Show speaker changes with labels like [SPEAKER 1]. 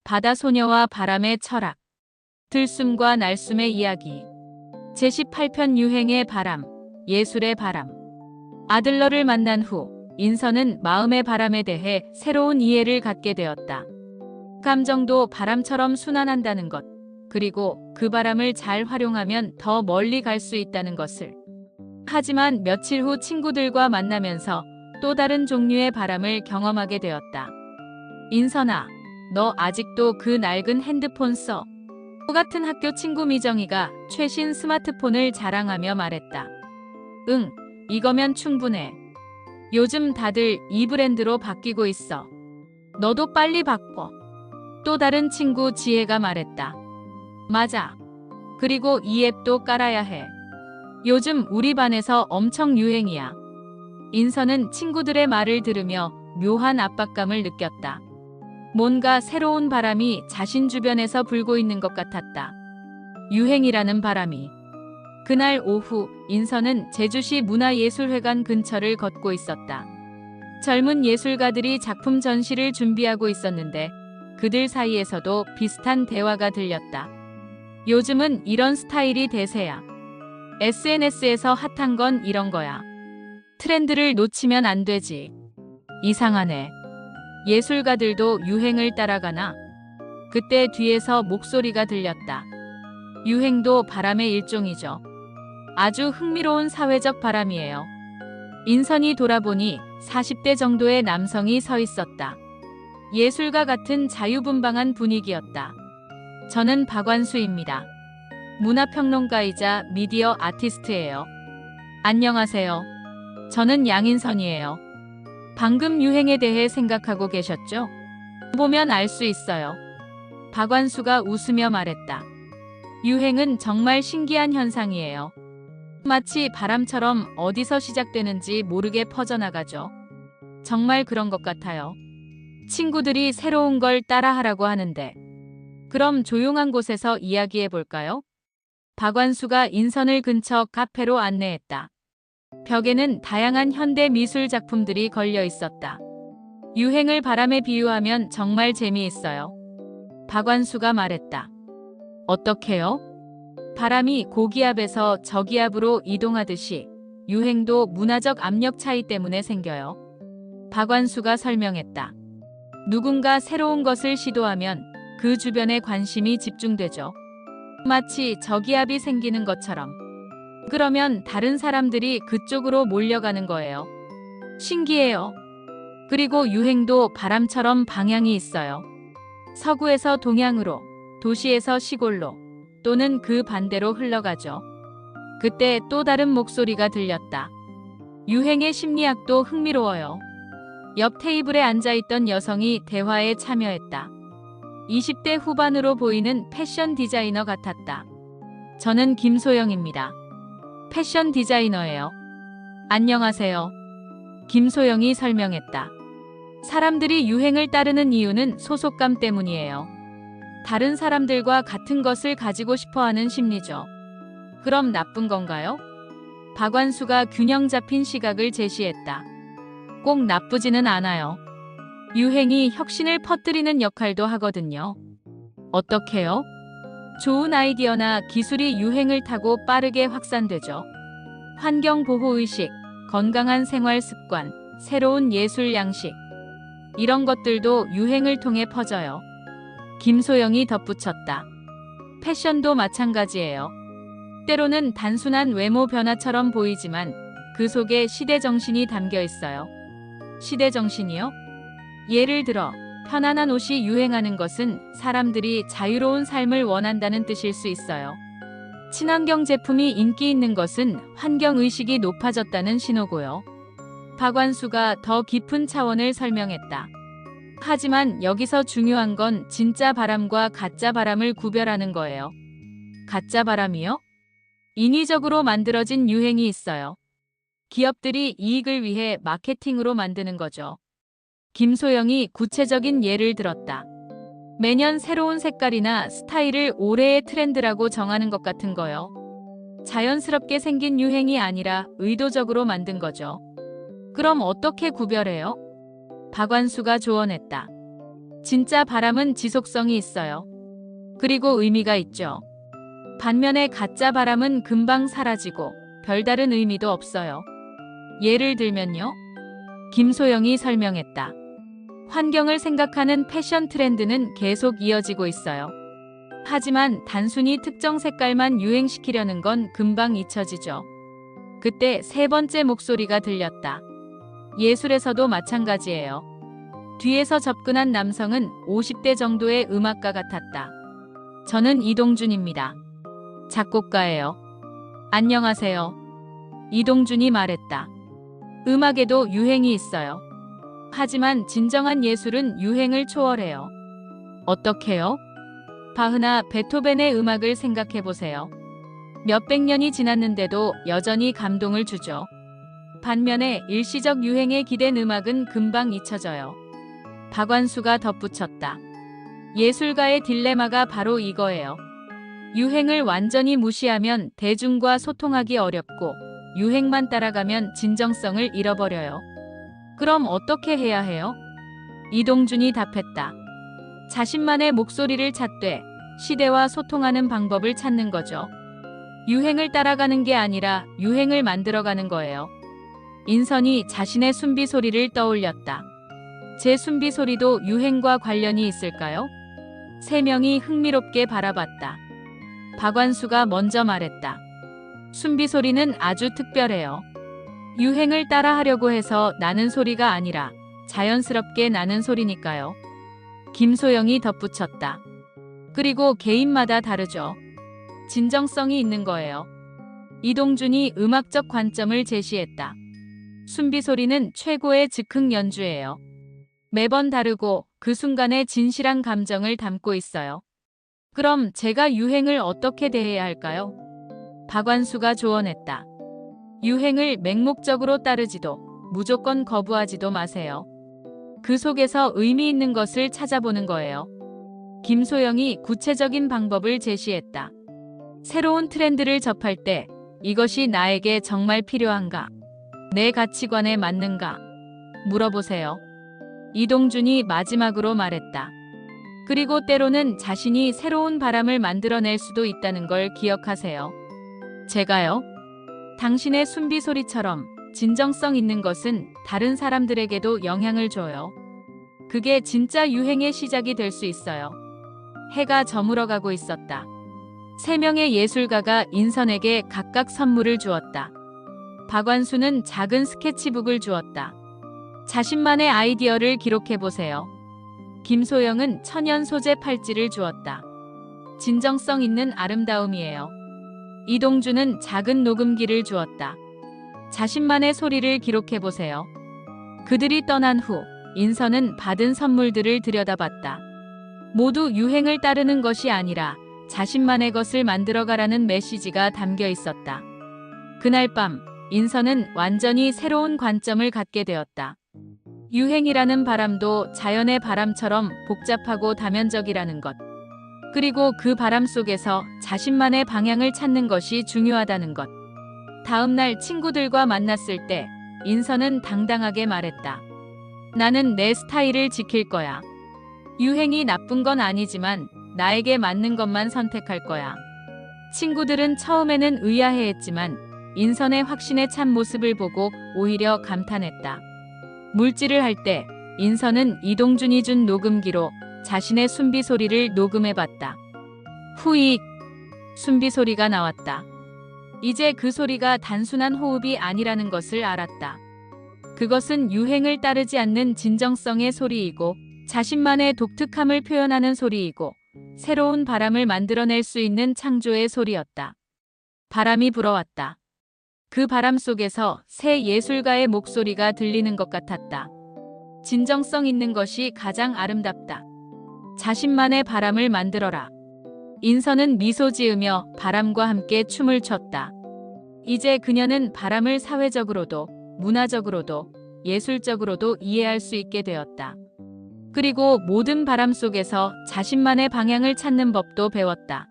[SPEAKER 1] 바다소녀와 바람의 철학. 들숨과 날숨의 이야기. 제18편 유행의 바람, 예술의 바람. 아들러를 만난 후 인선은 마음의 바람에 대해 새로운 이해를 갖게 되었다. 감정도 바람처럼 순환한다는 것, 그리고 그 바람을 잘 활용하면 더 멀리 갈 수 있다는 것을. 하지만 며칠 후 친구들과 만나면서 또 다른 종류의 바람을 경험하게 되었다. 인선아, 너 아직도 그 낡은 핸드폰 써? 같은 학교 친구 미정이가 최신 스마트폰을 자랑하며 말했다. 응, 이거면 충분해. 요즘 다들 이 브랜드로 바뀌고 있어. 너도 빨리 바꿔. 또 다른 친구 지혜가 말했다. 맞아. 그리고 이 앱도 깔아야 해. 요즘 우리 반에서 엄청 유행이야. 인선은 친구들의 말을 들으며 묘한 압박감을 느꼈다. 뭔가 새로운 바람이 자신 주변에서 불고 있는 것 같았다. 유행이라는 바람이. 그날 오후 인선은 제주시 문화예술회관 근처를 걷고 있었다. 젊은 예술가들이 작품 전시를 준비하고 있었는데 그들 사이에서도 비슷한 대화가 들렸다. 요즘은 이런 스타일이 대세야. SNS에서 핫한 건 이런 거야. 트렌드를 놓치면 안 되지. 이상하네. 예술가들도 유행을 따라가나? 그때 뒤에서 목소리가 들렸다. 유행도 바람의 일종이죠. 아주 흥미로운 사회적 바람이에요. 인선이 돌아보니 40대 정도의 남성이 서 있었다. 예술가 같은 자유분방한 분위기였다. 저는 박완수입니다. 문화평론가이자 미디어 아티스트예요. 안녕하세요. 저는 양인선이에요. 방금 유행에 대해 생각하고 계셨죠? 보면 알 수 있어요. 박완수가 웃으며 말했다. 유행은 정말 신기한 현상이에요. 마치 바람처럼 어디서 시작되는지 모르게 퍼져나가죠. 정말 그런 것 같아요. 친구들이 새로운 걸 따라하라고 하는데. 그럼 조용한 곳에서 이야기해 볼까요? 박완수가 인선을 근처 카페로 안내했다. 벽에는 다양한 현대 미술 작품들이 걸려 있었다. 유행을 바람에 비유하면 정말 재미있어요. 박완수가 말했다. 어떻게요? 바람이 고기압에서 저기압으로 이동하듯이 유행도 문화적 압력 차이 때문에 생겨요. 박완수가 설명했다. 누군가 새로운 것을 시도하면 그 주변에 관심이 집중되죠. 마치 저기압이 생기는 것처럼. 그러면 다른 사람들이 그쪽으로 몰려가는 거예요. 신기해요. 그리고 유행도 바람처럼 방향이 있어요. 서구에서 동양으로, 도시에서 시골로, 또는 그 반대로 흘러가죠. 그때 또 다른 목소리가 들렸다. 유행의 심리학도 흥미로워요. 옆 테이블에 앉아있던 여성이 대화에 참여했다. 20대 후반으로 보이는 패션 디자이너 같았다. 저는 김소영입니다. 패션 디자이너예요. 안녕하세요. 김소영이 설명했다. 사람들이 유행을 따르는 이유는 소속감 때문이에요. 다른 사람들과 같은 것을 가지고 싶어 하는 심리죠. 그럼 나쁜 건가요? 박완수가 균형 잡힌 시각을 제시했다. 꼭 나쁘지는 않아요. 유행이 혁신을 퍼뜨리는 역할도 하거든요. 어떻게요? 좋은 아이디어나 기술이 유행을 타고 빠르게 확산되죠. 환경보호의식, 건강한 생활 습관, 새로운 예술 양식. 이런 것들도 유행을 통해 퍼져요. 김소영이 덧붙였다. 패션도 마찬가지예요. 때로는 단순한 외모 변화처럼 보이지만 그 속에 시대 정신이 담겨 있어요. 시대 정신이요? 예를 들어 편안한 옷이 유행하는 것은 사람들이 자유로운 삶을 원한다는 뜻일 수 있어요. 친환경 제품이 인기 있는 것은 환경의식이 높아졌다는 신호고요. 박완수가 더 깊은 차원을 설명했다. 하지만 여기서 중요한 건 진짜 바람과 가짜 바람을 구별하는 거예요. 가짜 바람이요? 인위적으로 만들어진 유행이 있어요. 기업들이 이익을 위해 마케팅으로 만드는 거죠. 김소영이 구체적인 예를 들었다. 매년 새로운 색깔이나 스타일을 올해의 트렌드라고 정하는 것 같은 거요. 자연스럽게 생긴 유행이 아니라 의도적으로 만든 거죠. 그럼 어떻게 구별해요? 박완수가 조언했다. 진짜 바람은 지속성이 있어요. 그리고 의미가 있죠. 반면에 가짜 바람은 금방 사라지고 별다른 의미도 없어요. 예를 들면요. 김소영이 설명했다. 환경을 생각하는 패션 트렌드는 계속 이어지고 있어요. 하지만 단순히 특정 색깔만 유행시키려는 건 금방 잊혀지죠. 그때 세 번째 목소리가 들렸다. 예술에서도 마찬가지예요. 뒤에서 접근한 남성은 50대 정도의 음악가 같았다. 저는 이동준입니다. 작곡가예요. 안녕하세요. 이동준이 말했다. 음악에도 유행이 있어요. 하지만 진정한 예술은 유행을 초월해요. 어떻게요? 바흐나 베토벤의 음악을 생각해 보세요. 몇백 년이 지났는데도 여전히 감동을 주죠. 반면에 일시적 유행에 기댄 음악은 금방 잊혀져요. 박완수가 덧붙였다. 예술가의 딜레마가 바로 이거예요. 유행을 완전히 무시하면 대중과 소통하기 어렵고 유행만 따라가면 진정성을 잃어버려요. 그럼 어떻게 해야 해요? 이동준이 답했다. 자신만의 목소리를 찾되 시대와 소통하는 방법을 찾는 거죠. 유행을 따라가는 게 아니라 유행을 만들어가는 거예요. 인선이 자신의 순비 소리를 떠올렸다. 제 순비 소리도 유행과 관련이 있을까요? 세 명이 흥미롭게 바라봤다. 박완수가 먼저 말했다. 순비 소리는 아주 특별해요. 유행을 따라하려고 해서 나는 소리가 아니라 자연스럽게 나는 소리니까요. 김소영이 덧붙였다. 그리고 개인마다 다르죠. 진정성이 있는 거예요. 이동준이 음악적 관점을 제시했다. 순비 소리는 최고의 즉흥 연주예요. 매번 다르고 그 순간의 진실한 감정을 담고 있어요. 그럼 제가 유행을 어떻게 대해야 할까요? 박완수가 조언했다. 유행을 맹목적으로 따르지도 무조건 거부하지도 마세요. 그 속에서 의미 있는 것을 찾아보는 거예요. 김소영이 구체적인 방법을 제시했다. 새로운 트렌드를 접할 때 이것이 나에게 정말 필요한가? 내 가치관에 맞는가? 물어보세요. 이동준이 마지막으로 말했다. 그리고 때로는 자신이 새로운 바람을 만들어낼 수도 있다는 걸 기억하세요. 제가요? 당신의 순비 소리처럼 진정성 있는 것은 다른 사람들에게도 영향을 줘요. 그게 진짜 유행의 시작이 될 수 있어요. 해가 저물어가고 있었다. 세 명의 예술가가 인선에게 각각 선물을 주었다. 박완수는 작은 스케치북을 주었다. 자신만의 아이디어를 기록해보세요. 김소영은 천연 소재 팔찌를 주었다. 진정성 있는 아름다움이에요. 이동준은 작은 녹음기를 주었다. 자신만의 소리를 기록해보세요. 그들이 떠난 후 인선은 받은 선물들을 들여다봤다. 모두 유행을 따르는 것이 아니라 자신만의 것을 만들어가라는 메시지가 담겨 있었다. 그날 밤 인선은 완전히 새로운 관점을 갖게 되었다. 유행이라는 바람도 자연의 바람처럼 복잡하고 다면적이라는 것. 그리고 그 바람 속에서 자신만의 방향을 찾는 것이 중요하다는 것. 다음 날 친구들과 만났을 때 인선은 당당하게 말했다. 나는 내 스타일을 지킬 거야. 유행이 나쁜 건 아니지만 나에게 맞는 것만 선택할 거야. 친구들은 처음에는 의아해했지만 인선의 확신에 찬 모습을 보고 오히려 감탄했다. 물질을 할 때 인선은 이동준이 준 녹음기로 자신의 순비 소리를 녹음해봤다. 후이 순비 소리가 나왔다. 이제 그 소리가 단순한 호흡이 아니라는 것을 알았다. 그것은 유행을 따르지 않는 진정성의 소리이고 자신만의 독특함을 표현하는 소리이고 새로운 바람을 만들어낼 수 있는 창조의 소리였다. 바람이 불어왔다. 그 바람 속에서 새 예술가의 목소리가 들리는 것 같았다. 진정성 있는 것이 가장 아름답다. 자신만의 바람을 만들어라. 인선은 미소 지으며 바람과 함께 춤을 췄다. 이제 그녀는 바람을 사회적으로도 문화적으로도 예술적으로도 이해할 수 있게 되었다. 그리고 모든 바람 속에서 자신만의 방향을 찾는 법도 배웠다.